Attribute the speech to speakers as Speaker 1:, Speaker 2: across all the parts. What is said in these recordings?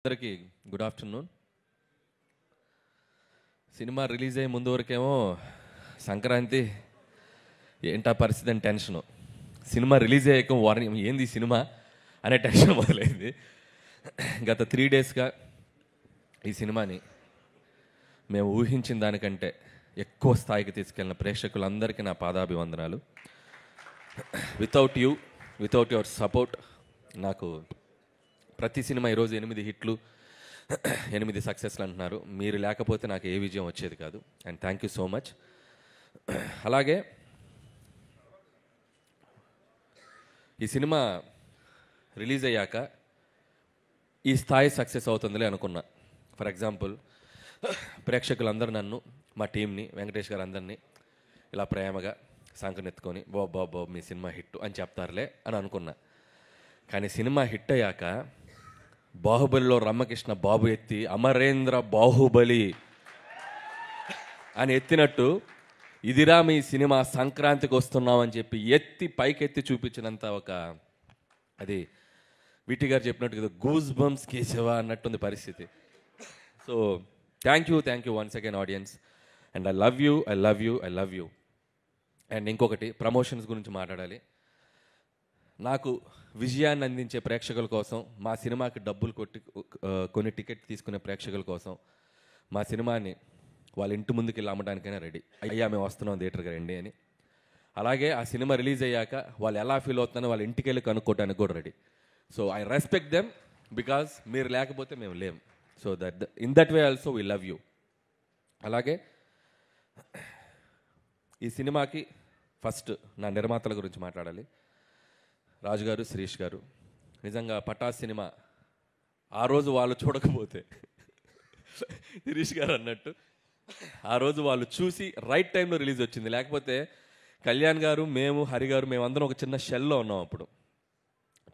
Speaker 1: అందరికీ good afternoon. Cinema release అయ్యే ముందు వరకేమో సంక్రాంతి ఏంటా పరిస్థితి అని టెన్షను. సినిమా రిలీజ్ అయ్యాక వారం ఏంది సినిమా అనే టెన్షన్ మొదలైంది. గత 3 డేస్గా ఈ సినిమాని మేము ఊహించిన దానికంటే ఎక్కువ స్థాయికి తీసుకెళ్ళిన ప్రేక్షకులందరికీ నా పాదాభివందనాలు. వితౌట్ యువర్ సపోర్ట్ నాకు ప్రతి సినిమా ఈరోజు 8 హిట్లు 8 సక్సెస్లు అంటున్నారు. మీరు లేకపోతే నాకు ఏ విజయం వచ్చేది కాదు. And thank you so much. అలాగే ఈ సినిమా రిలీజ్ అయ్యాక ఈ స్థాయి సక్సెస్ అవుతుందిలే అనుకున్నా. ఫర్ ఎగ్జాంపుల్, ప్రేక్షకులందరూ నన్ను, మా టీంని, వెంకటేష్ గారు అందరినీ ఇలా ప్రేమగా సంకనెత్తుకొని బాబు మీ సినిమా హిట్ అని చెప్తారులే అని అనుకున్నా. కానీ సినిమా హిట్ అయ్యాక బాహుబలిలో రమ్మకృష్ణ బాబు ఎత్తి అమరేంద్ర బాహుబలి అని ఎత్తినట్టు ఇదిరా మీ సినిమా సంక్రాంతికి వస్తున్నామని చెప్పి ఎత్తి పైకెత్తి చూపించినంత ఒక అది విటి గారు చెప్పినట్టు కదా, గూస్ బంప్స్ కేశవా అన్నట్టుంది పరిస్థితి. So thank you once again audience. And I love you. And ఇంకొకటి, ప్రమోషన్స్ గురించి మాట్లాడాలి. నాకు విజయాన్ని అందించే ప్రేక్షకుల కోసం, మా సినిమాకి డబ్బులు కొన్ని టికెట్ తీసుకునే ప్రేక్షకుల కోసం మా సినిమాని వాళ్ళ ఇంటి ముందుకు వెళ్ళి అమ్మడానికైనా రెడీ. అయ్యా మేము వస్తున్నాం థియేటర్కి రండి అని. అలాగే ఆ సినిమా రిలీజ్ అయ్యాక వాళ్ళు ఎలా ఫీల్ అవుతున్నారో వాళ్ళ ఇంటికి వెళ్ళి కనుక్కోవడానికి కూడా ready. So I respect them because మీరు లేకపోతే మేము లేం. So in that way also we love you. అలాగే ఈ సినిమాకి ఫస్ట్ నా నిర్మాతల గురించి మాట్లాడాలి. రాజు గారు, శిరీష్ గారు. నిజంగా పటాస్ సినిమా ఆ రోజు వాళ్ళు చూడకపోతే, శిరీష్ గారు అన్నట్టు ఆ రోజు వాళ్ళు చూసి రైట్ టైంలో రిలీజ్ వచ్చింది. లేకపోతే కళ్యాణ్ గారు, మేము, హరి గారు, మేమందరం ఒక చిన్న షెల్లో ఉన్నాం అప్పుడు.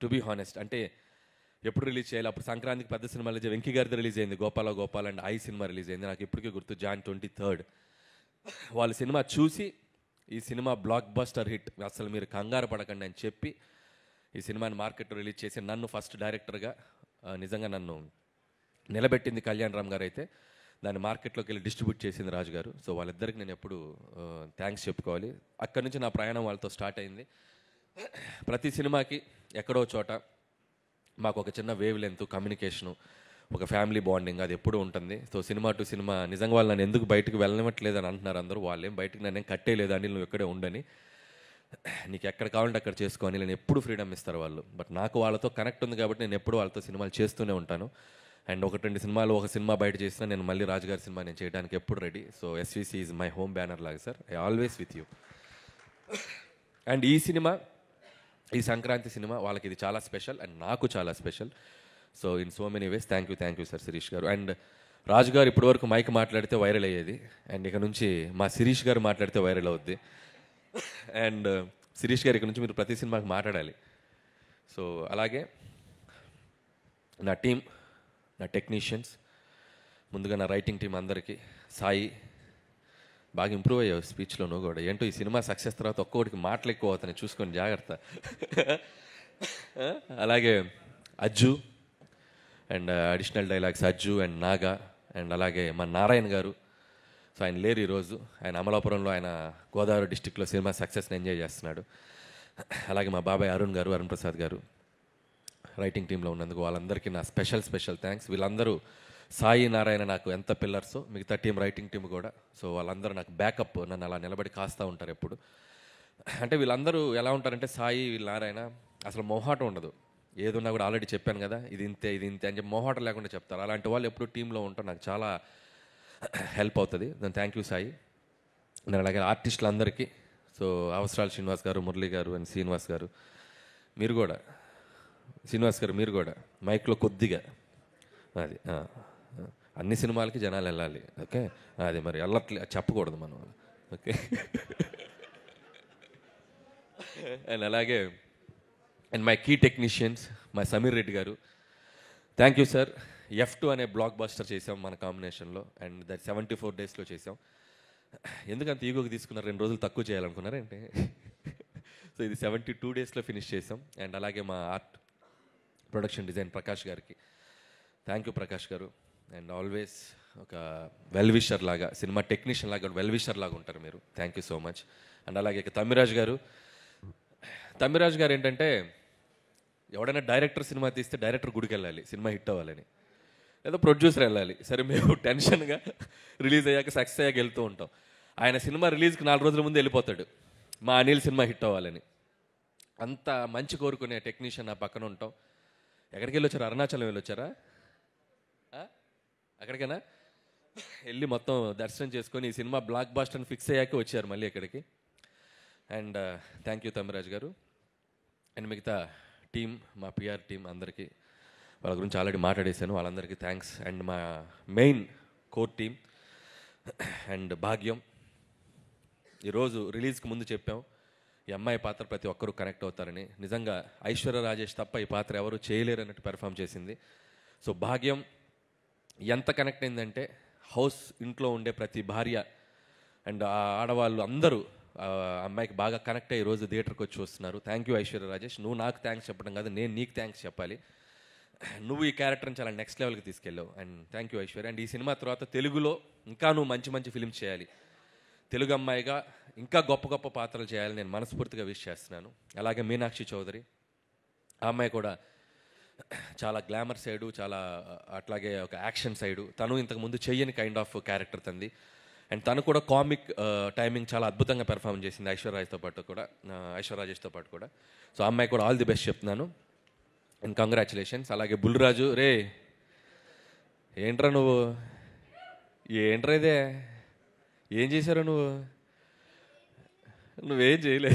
Speaker 1: టు బీ హానెస్ట్, అంటే ఎప్పుడు రిలీజ్ చేయాలి. అప్పుడు సంక్రాంతికి పెద్ద సినిమా రిలీజ్, వెంకీ గారిది రిలీజ్ అయింది, Gopal and I cinema release అయింది. నాకు ఇప్పటికీ గుర్తు, Jan 23rd. వాళ్ళ సినిమా చూసి ఈ సినిమా బ్లాక్ బస్టర్ హిట్, అసలు మీరు కంగారు పడకండి అని చెప్పి ఈ సినిమాని మార్కెట్లో రిలీజ్ చేసి నన్ను ఫస్ట్ డైరెక్టర్గా నిజంగా నన్ను నిలబెట్టింది కళ్యాణ్ రామ్ గారు. అయితే దాన్ని మార్కెట్లోకి వెళ్ళి డిస్ట్రిబ్యూట్ చేసింది రాజు గారు. సో వాళ్ళిద్దరికి నేను ఎప్పుడు థ్యాంక్స్ చెప్పుకోవాలి. అక్కడి నుంచి నా ప్రయాణం వాళ్ళతో స్టార్ట్ అయింది. ప్రతి సినిమాకి ఎక్కడో చోట మాకు ఒక చిన్న వేవ్ లెంత్, కమ్యూనికేషను, ఒక ఫ్యామిలీ బాండింగ్ అది ఎప్పుడూ ఉంటుంది. సో సినిమా టు సినిమా నిజంగా వాళ్ళు నన్ను ఎందుకు బయటకు వెళ్ళనివ్వట్లేదు అని అంటున్నారు అందరూ. వాళ్ళేం బయటకు నన్ను కట్టేయలేదు అని, నువ్వు ఇక్కడే ఉండని, నీకు ఎక్కడ కావాలంటే అక్కడ చేసుకొని నేను ఎప్పుడు ఫ్రీడమ్ ఇస్తారు వాళ్ళు. బట్ నాకు వాళ్ళతో కనెక్ట్ ఉంది కాబట్టి నేను ఎప్పుడు వాళ్ళతో సినిమాలు చేస్తూనే ఉంటాను. అండ్ 1-2 సినిమాలు, ఒక సినిమా బయట చేసినా నేను మళ్ళీ రాజుగారి సినిమా నేను చేయడానికి ఎప్పుడు ready. So SVC is my home banner లాగా sir, I always with you. And ఈ సినిమా, ఈ సంక్రాంతి సినిమా వాళ్ళకి ఇది చాలా స్పెషల్ అండ్ నాకు చాలా special. So in so many ways thank you sir Shirish garu. And రాజు గారు ఇప్పటివరకు మైక్ మాట్లాడితే వైరల్ అయ్యేది, అండ్ ఇక నుంచి మా శిరీష్ గారు మాట్లాడితే వైరల్ అవుద్ది. అండ్ శిరీష్ గారు ఇక్కడ నుంచి మీరు ప్రతి సినిమాకి మాట్లాడాలి. సో అలాగే నా టీం, నా టెక్నీషియన్స్, ముందుగా నా రైటింగ్ టీం అందరికీ. సాయి, బాగా ఇంప్రూవ్ అయ్యావు స్పీచ్లో నువ్వు కూడా. ఏంటో ఈ సినిమా సక్సెస్ తర్వాత ఒక్కొక్కటికి మాటలు ఎక్కువ అవుతాయి, చూసుకొని జాగ్రత్త. అలాగే Ajju and additional dialogues Ajju and Naga. And అలాగే మా నారాయణ గారు. సో ఆయన లేరు ఈరోజు, ఆయన అమలాపురంలో, ఆయన గోదావరి డిస్టిక్లో సినిమా సక్సెస్ని ఎంజాయ్ చేస్తున్నాడు. అలాగే మా బాబాయ్ అరుణ్ ప్రసాద్ గారు రైటింగ్ టీంలో ఉన్నందుకు వాళ్ళందరికీ నా స్పెషల్ థ్యాంక్స్. వీళ్ళందరూ, సాయి, నారాయణ నాకు ఎంత పిల్లర్సో మిగతా టీం, రైటింగ్ టీం కూడా. సో వాళ్ళందరూ నాకు బ్యాకప్, నన్ను అలా నిలబడి కాస్తూ ఉంటారు ఎప్పుడు. అంటే వీళ్ళందరూ ఎలా ఉంటారంటే, సాయి, వీళ్ళ నారాయణ అసలు మొహాటం ఉండదు. ఏదున్నా కూడా ఆల్రెడీ చెప్పాను కదా, ఇది ఇంతే అని చెప్పి మొహాటం లేకుండా చెప్తారు. అలాంటి వాళ్ళు ఎప్పుడు టీంలో ఉంటారు, నాకు చాలా హెల్ప్ అవుతుంది. దాని థ్యాంక్ యూ సాయి. నేను అలాగే ఆర్టిస్టులందరికీ, సో అవసరాలు శ్రీనివాస్ గారు, మురళి గారు అండ్ శ్రీనివాస్ గారు, మీరు కూడా, శ్రీనివాస్ గారు మీరు కూడా మైక్లో కొద్దిగా అది అన్ని సినిమాలకి జనాలు వెళ్ళాలి, ఓకే. అది మరి వెళ్ళట్లే చెప్పకూడదు మనం, ఓకే. అండ్ అలాగే and my key technicians, my Sameer Reddy garu, thank you sir. F2 అనే బ్లాక్ బస్టర్ చేసాం మన కాంబినేషన్లో, అండ్ దట్ 74 డేస్లో చేసాం. ఎందుకంత ఈగోకి తీసుకున్నారు, 2 రోజులు తక్కువ చేయాలనుకున్నారంటే. సో ఇది 72 డేస్లో ఫినిష్ చేసాం. అండ్ అలాగే మా ఆర్ట్ ప్రొడక్షన్ డిజైన్ ప్రకాష్ గారికి థ్యాంక్ యూ ప్రకాష్ గారు. అండ్ ఆల్వేస్ ఒక వెల్ విషర్ లాగా, సినిమా టెక్నీషియన్ లాగా వెల్ విషర్ లాగా ఉంటారు మీరు. Thank you so much. And అలాగే తమ్మిరాజ్ గారు ఏంటంటే, ఎవడైనా డైరెక్టర్ సినిమా తీస్తే డైరెక్టర్ గుడికి వెళ్ళాలి సినిమా హిట్ అవ్వాలని, లేదా ప్రొడ్యూసర్ వెళ్ళాలి. సరే, మేము టెన్షన్గా రిలీజ్ అయ్యాక సక్సెస్ అయ్యాక వెళ్తూ ఉంటాం. ఆయన సినిమా రిలీజ్కి 4 రోజుల ముందు వెళ్ళిపోతాడు, మా అనిల్ సినిమా హిట్ అవ్వాలని. అంత మంచి కోరుకునే టెక్నీషియన్ నా పక్కన ఉంటాం. ఎక్కడికి వెళ్ళొచ్చారు? అరుణాచలం వెళ్ళొచ్చారా? అక్కడికైనా వెళ్ళి మొత్తం దర్శనం చేసుకొని ఈ సినిమా బ్లాక్ బాస్టర్ ఫిక్స్ అయ్యాక వచ్చారు మళ్ళీ ఇక్కడికి. అండ్ థ్యాంక్ యూ తమ్మిరాజ్ గారు. అండ్ మిగతా టీం, మా పిఆర్ టీం అందరికీ, వాళ్ళ గురించి ఆల్రెడీ మాట్లాడేశాను, వాళ్ళందరికీ థ్యాంక్స్. అండ్ మా మెయిన్ కోర్ టీం అండ్ భాగ్యం. ఈరోజు రిలీజ్కి ముందు చెప్పాం, ఈ అమ్మాయి పాత్ర ప్రతి ఒక్కరూ కనెక్ట్ అవుతారని. నిజంగా ఐశ్వర్య రాజేష్ తప్ప ఈ పాత్ర ఎవరు చేయలేరు అన్నట్టు పెర్ఫామ్ చేసింది. సో భాగ్యం ఎంత కనెక్ట్ అయిందంటే, హౌస్ ఇంట్లో ఉండే ప్రతి భార్య అండ్ ఆ ఆడవాళ్ళు అందరూ అమ్మాయికి బాగా కనెక్ట్ అయ్యి ఈరోజు థియేటర్కి వచ్చి వస్తున్నారు. Thank you Aishwarya Rajesh. నువ్వు నాకు థ్యాంక్స్ చెప్పడం కాదు, నేను నీకు థ్యాంక్స్ చెప్పాలి. నువ్వు ఈ క్యారెక్టర్ని చాలా నెక్స్ట్ లెవెల్కి తీసుకెళ్ళావు. And thank you Aishwarya. And ఈ సినిమా తర్వాత తెలుగులో ఇంకా నువ్వు మంచి మంచి ఫిల్మ్స్ చేయాలి, తెలుగు అమ్మాయిగా ఇంకా గొప్ప గొప్ప పాత్రలు చేయాలని నేను మనస్ఫూర్తిగా విష్ చేస్తున్నాను. అలాగే మీనాక్షి చౌదరి, ఆ అమ్మాయి కూడా చాలా గ్లామర్ సైడు, చాలా అట్లాగే ఒక యాక్షన్ సైడు, తను ఇంతకుముందు చెయ్యని కైండ్ ఆఫ్ క్యారెక్టర్ తంది. అండ్ తను కూడా కామిక్ టైమింగ్ చాలా అద్భుతంగా పెర్ఫామ్ చేసింది ఐశ్వర్య రాజేష్తో పాటు కూడా. సో ఆ అమ్మాయి కూడా ఆల్ ది బెస్ట్ చెప్తున్నాను. And congratulations. అలాగే బుల్లిరాజు, రే ఏంట్రా నువ్వు, ఏంట్రా ఇదే, ఏం చేశారు నువ్వేం చేయలే,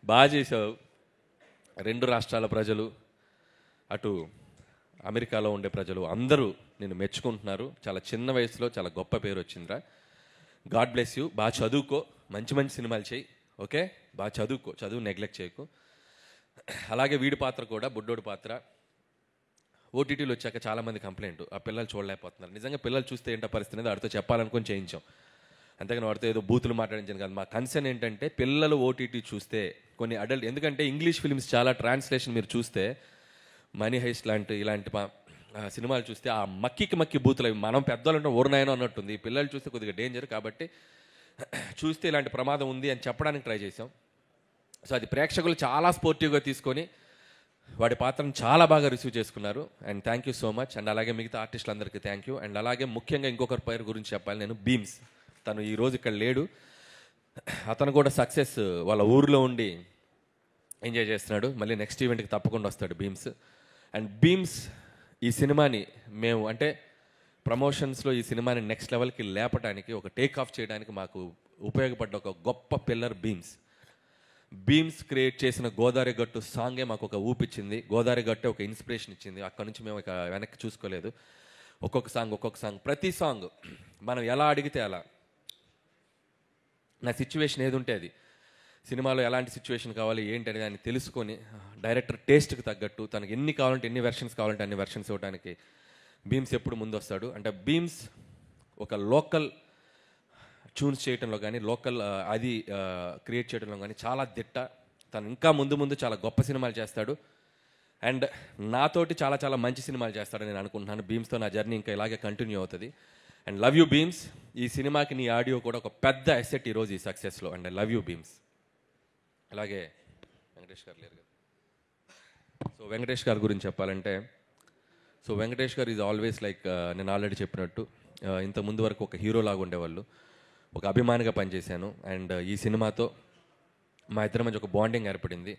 Speaker 1: బాగా చేసావు. 2 రాష్ట్రాల ప్రజలు, అటు అమెరికాలో ఉండే ప్రజలు అందరూ నిన్ను మెచ్చుకుంటున్నారు. చాలా చిన్న వయసులో చాలా గొప్ప పేరు వచ్చిందిరా. God bless you. బాగా చదువుకో, మంచి మంచి సినిమాలు చేయి, ఓకే? బాగా చదువుకో, చదువు నెగ్లెక్ట్ చేయకు. అలాగే వీడి పాత్ర కూడా, బుడ్డోడి పాత్ర ఓటీటీలో వచ్చాక చాలామంది కంప్లైంట్, ఆ పిల్లలు చూడలేకపోతున్నారు. నిజంగా పిల్లలు చూస్తే ఏంటో పరిస్థితి అనేది వాడితో చెప్పాలనుకొని చేయించాం, అంతేగాని వాడితో ఏదో బూతులు మాట్లాడించాను కాదు. మా కన్సర్న్ ఏంటంటే, పిల్లలు ఓటీటీ చూస్తే కొన్ని అడల్ట్, ఎందుకంటే ఇంగ్లీష్ ఫిల్మ్స్ చాలా ట్రాన్స్లేషన్ మీరు చూస్తే, మనీ హైస్ట్ ఇలాంటి సినిమాలు చూస్తే ఆ మక్కి బూతులు అవి మనం పెద్దవాళ్ళు ఊరినాయనో అన్నట్టుంది. పిల్లలు చూస్తే కొద్దిగా డేంజర్, కాబట్టి చూస్తే ఇలాంటి ప్రమాదం ఉంది అని చెప్పడానికి ట్రై చేసాం. సో అది ప్రేక్షకులు చాలా స్పోర్టివ్గా తీసుకొని వాడి పాత్రను చాలా బాగా రిసీవ్ చేసుకున్నారు. And thank you so much. And అలాగే మిగతా ఆర్టిస్టులందరికీ థ్యాంక్ యూ. అండ్ అలాగే ముఖ్యంగా ఇంకొకరి పేరు గురించి చెప్పాలి నేను, బీమ్స్. తను ఈరోజు ఇక్కడ లేడు, అతను కూడా సక్సెస్ వాళ్ళ ఊరిలో ఉండి ఎంజాయ్ చేస్తున్నాడు. మళ్ళీ నెక్స్ట్ ఈవెంట్కి తప్పకుండా వస్తాడు బీమ్స్. అండ్ బీమ్స్ ఈ సినిమాని మేము అంటే ప్రమోషన్స్లో ఈ సినిమాని నెక్స్ట్ లెవెల్కి లేపడానికి, ఒక టేక్ ఆఫ్ చేయడానికి మాకు ఉపయోగపడ్డ ఒక గొప్ప పిల్లర్ బీమ్స్ క్రియేట్ చేసిన గోదావరి గట్టు సాంగే మాకు ఒక ఊపిచ్చింది. గోదావరి గట్టే ఒక ఇన్స్పిరేషన్ ఇచ్చింది. అక్కడ నుంచి మేము ఇక వెనక్కి చూసుకోలేదు. ఒక్కొక్క సాంగ్, ప్రతి సాంగ్ మనం ఎలా అడిగితే అలా, నా సిచ్యువేషన్ ఏది ఉంటే అది, సినిమాలో ఎలాంటి సిచ్యువేషన్ కావాలి ఏంటి అనేది దాన్ని తెలుసుకొని డైరెక్టర్ టేస్ట్కి తగ్గట్టు తనకి ఎన్ని కావాలంటే ఎన్ని వెర్షన్స్ కావాలంటే అన్ని వెర్షన్స్ ఇవ్వడానికి బీమ్స్ ఎప్పుడు ముందు వస్తాడు. అంటే బీమ్స్ ఒక లోకల్ ట్యూన్స్ చేయడంలో కానీ, లోకల్ అది క్రియేట్ చేయడంలో కానీ చాలా దిట్ట. తను ఇంకా ముందు చాలా గొప్ప సినిమాలు చేస్తాడు. అండ్ నాతోటి చాలా మంచి సినిమాలు చేస్తాడని నేను అనుకుంటున్నాను. బీమ్స్తో నా జర్నీ ఇంకా ఇలాగే కంటిన్యూ అవుతుంది. And love you Bheems. ఈ సినిమాకి నీ ఆడియో కూడా ఒక పెద్ద అసెట్ ఈరోజు ఈ సక్సెస్లో. And I love you Bheems. అలాగే వెంకటేష్ గారు లేరు కదా. సో వెంకటేష్ గారి గురించి చెప్పాలంటే, సో వెంకటేష్ గారు ఈజ్ ఆల్వేస్ లైక్, నేను ఆల్రెడీ చెప్పినట్టు ఇంత ముందు వరకు ఒక హీరో లాగా ఉండేవాళ్ళు, ఒక అభిమానిగా పనిచేశాను. అండ్ ఈ సినిమాతో మా ఇద్దరి మధ్య ఒక బాండింగ్ ఏర్పడింది.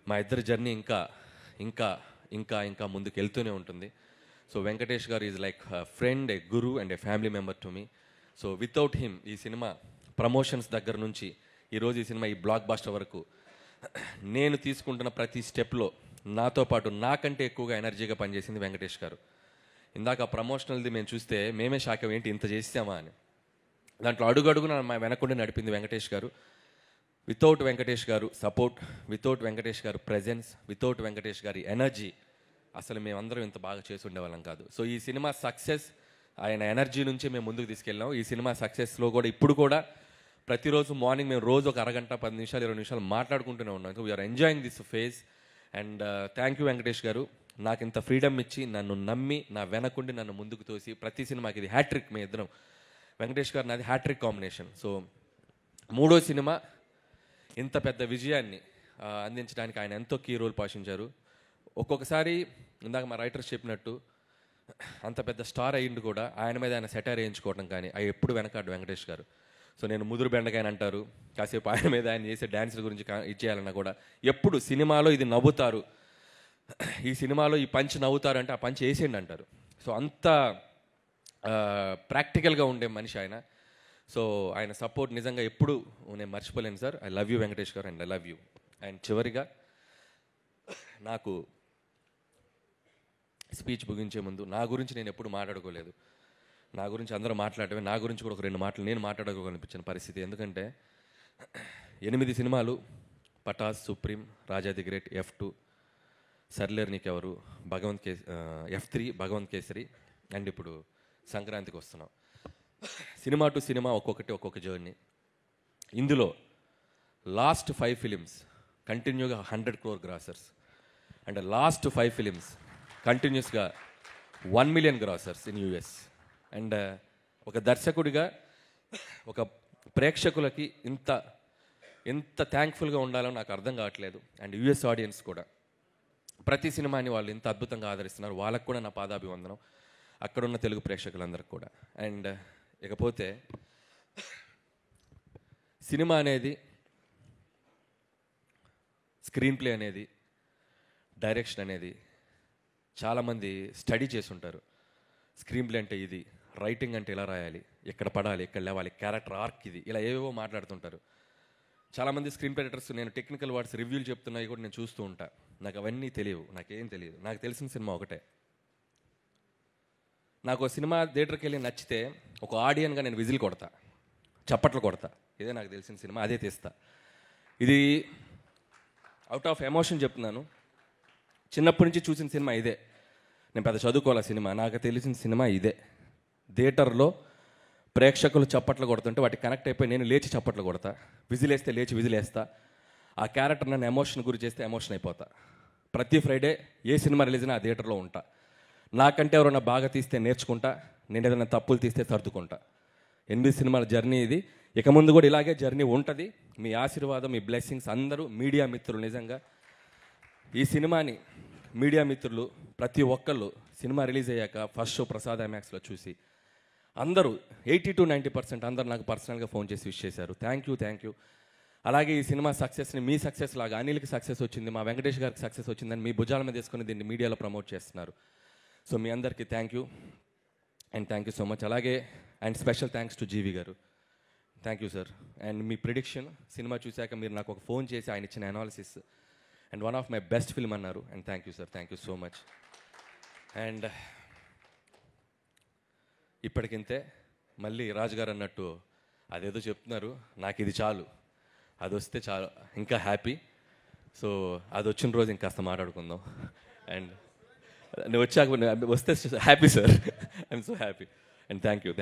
Speaker 1: మా ఇద్దరి జర్నీ ఇంకా ముందుకు వెళ్తూనే ఉంటుంది. సో వెంకటేష్ గారు is like friend, A Guru and A family member to me. So without him ఈ సినిమా ప్రమోషన్స్ దగ్గర నుంచి ఈరోజు ఈ సినిమా ఈ బ్లాక్ బాస్టర్ వరకు నేను తీసుకుంటున్న ప్రతి స్టెప్లో నాతో పాటు నాకంటే ఎక్కువగా ఎనర్జీగా పనిచేసింది వెంకటేష్ గారు. ఇందాక ప్రమోషనల్ది మేము చూస్తే మేమే షాక్ ఏంటి ఇంత చేసామా అని. దాంట్లో అడుగడుగున వెనకుండా నడిపింది వెంకటేష్ గారు. వితౌట్ వెంకటేష్ గారు సపోర్ట్, వితౌట్ వెంకటేష్ గారు ప్రెజెన్స్, వితౌట్ వెంకటేష్ గారి ఎనర్జీ అసలు మేమందరం ఇంత బాగా చేసి ఉండేవాళ్ళం కాదు. సో ఈ సినిమా సక్సెస్ ఆయన ఎనర్జీ నుంచే మేము ముందుకు తీసుకెళ్ళాం. ఈ సినిమా సక్సెస్లో కూడా ఇప్పుడు కూడా ప్రతిరోజు మార్నింగ్ మేము రోజు ఒక అరగంట 10 నిమిషాలు 20 నిమిషాలు మాట్లాడుకుంటూనే ఉన్నాం. So we are enjoying this phase. And thank you Venkatesh garu, నాకు ఇంత ఫ్రీడమ్ ఇచ్చి నన్ను నమ్మి నా వెనకుండి నన్ను ముందుకు తోసి ప్రతి సినిమాకి ఇది హ్యాట్రిక్. మీ ఇద్దరం వెంకటేష్ గారు నాది హ్యాట్రిక్ కాంబినేషన్. సో 3వ సినిమా ఇంత పెద్ద విజయాన్ని అందించడానికి ఆయన ఎంతో కీ రోల్ పోషించారు. ఒక్కొక్కసారి ఇందాక మా రైటర్స్ చెప్పినట్టు అంత పెద్ద స్టార్ అయ్యిండు కూడా ఆయన మీద ఆయన సెటైర్ వేయించుకోవడం కానీ అవి ఎప్పుడు వెనకాడు వెంకటేష్ గారు. సో నేను ముదురు బెండకాయని అంటారు, కాసేపు ఆయన మీద ఆయన చేసే డ్యాన్సుల గురించి ఇచ్చేయాలన్నా కూడా ఎప్పుడు సినిమాలో ఇది నవ్వుతారు, ఈ సినిమాలో ఈ పంచ్ నవ్వుతారు అంటే ఆ పంచ్ వేసేయండి అంటారు. సో అంత ప్రాక్టికల్గా ఉండే మనిషి ఆయన. సో ఆయన సపోర్ట్ నిజంగా ఎప్పుడు నేను మర్చిపోలేను sir. I love you Venkatesh garu and I love you. And చివరిగా నాకు స్పీచ్ ముగించే ముందు నా గురించి నేను ఎప్పుడు మాట్లాడుకోలేదు. నా గురించి అందరూ మాట్లాడటమే, నా గురించి కూడా ఒక 2 మాటలు నేను మాట్లాడుకోవాలనిపించిన పరిస్థితి. ఎందుకంటే 8 సినిమాలు, Pataas, Supreme, Raja the great, F2, Sarileru Neekevvaru, F3, Bhagavanth Kesari, and ఇప్పుడు సంక్రాంతికి వస్తున్నాం. సినిమా టు సినిమా ఒక్కొక్క జర్నీ. ఇందులో లాస్ట్ 5 ఫిలిమ్స్ కంటిన్యూగా 100 crore grossers, and last 5 films కంటిన్యూస్గా 1 million grossers in US. And ఒక దర్శకుడిగా ఒక ప్రేక్షకులకి ఎంత థ్యాంక్ఫుల్గా ఉండాలో నాకు అర్థం కావట్లేదు. అండ్ US ఆడియన్స్ కూడా ప్రతి సినిమాని వాళ్ళు ఇంత అద్భుతంగా ఆదరిస్తున్నారు. వాళ్ళకు కూడా నా పాదాభివందనం, అక్కడున్న తెలుగు ప్రేక్షకులందరికీ కూడా. అండ్ ఇకపోతే సినిమా అనేది, స్క్రీన్ ప్లే అనేది, డైరెక్షన్ అనేది చాలామంది స్టడీ చేసి ఉంటారు. స్క్రీన్ ప్లే అంటే ఇది, రైటింగ్ అంటే ఇలా రాయాలి, ఎక్కడ పడాలి, ఎక్కడ లేవాలి, క్యారెక్టర్ ఆర్క్ ఇది, ఇలా ఏవేవో మాట్లాడుతుంటారు. చాలామంది స్క్రీన్ ప్లే రైటర్స్ నేను టెక్నికల్ వర్డ్స్ రివ్యూలు చెప్తున్నాయి కూడా నేను చూస్తూ ఉంటా. నాకు అవన్నీ తెలియవు, నాకేం తెలియదు. నాకు తెలిసిన సినిమా ఒకటే. నాకు సినిమా థియేటర్కి వెళ్ళి నచ్చితే ఒక ఆడియన్గా నేను విజిల్ కొడతా, చప్పట్లు కొడతా. ఇదే నాకు తెలిసిన సినిమా, అదే తీస్తా. ఇది అవుట్ ఆఫ్ ఎమోషన్ చెప్తున్నాను. చిన్నప్పటి నుంచి చూసిన సినిమా ఇదే. నేను పెద్ద చదువుకోవాల సినిమా, నాకు తెలిసిన సినిమా ఇదే. థియేటర్లో ప్రేక్షకులు చప్పట్లు కొడుతుంటే వాటికి కనెక్ట్ అయిపోయి నేను లేచి చప్పట్లు కొడతా, విజిలేస్తే లేచి విజిలేస్తా. ఆ క్యారెక్టర్ నన్ను ఎమోషన్ గురి చేస్తే ఎమోషన్ అయిపోతా. ప్రతి ఫ్రైడే ఏ సినిమా రిలీజ్ అయినా ఆ థియేటర్లో ఉంటా. నాకంటే ఎవరైనా బాగా తీస్తే నేర్చుకుంటా, నేను ఏదైనా తప్పులు తీస్తే సర్దుకుంటా. 8 సినిమాల జర్నీ ఇది. ఇక ముందు కూడా ఇలాగే జర్నీ ఉంటుంది. మీ ఆశీర్వాదం, మీ బ్లెస్సింగ్స్ అందరూ మీడియా మిత్రులు, నిజంగా ఈ సినిమాని మీడియా మిత్రులు ప్రతి ఒక్కళ్ళు సినిమా రిలీజ్ అయ్యాక ఫస్ట్ షో ప్రసాద్ ఐమాక్స్లో చూసి అందరూ 80 to 90% అందరూ నాకు పర్సనల్గా ఫోన్ చేసి విష్ చేశారు. Thank you. అలాగే ఈ సినిమా సక్సెస్ని మీ సక్సెస్ లాగా అనిల్కి సక్సెస్ వచ్చింది, మా వెంకటేష్ గారికి సక్సెస్ వచ్చిందని మీ భుజాల మీద తీసుకుని దీన్ని మీడియాలో ప్రమోట్ చేస్తున్నారు. సో మీ అందరికీ thank you and thank you so much. అలాగే and special thanks to GV garu. Thank you sir. And మీ ప్రిడిక్షన్ సినిమా చూశాక మీరు నాకు ఒక ఫోన్ చేసి ఆయన ఇచ్చిన analysis and one of my best film అన్నారు. And thank you sir, thank you so much. And ఇప్పటికింతే. మళ్ళీ రాజుగారు అన్నట్టు అదేదో చెప్తున్నారు, నాకు ఇది చాలు, అది వస్తే చాలు, ఇంకా హ్యాపీ. సో అది వచ్చిన రోజు ఇంకాస్త మాట్లాడుకుందాం. అండ్ నువ్వు వచ్చాక వస్తే happy sir, I'm so happy. And thank you.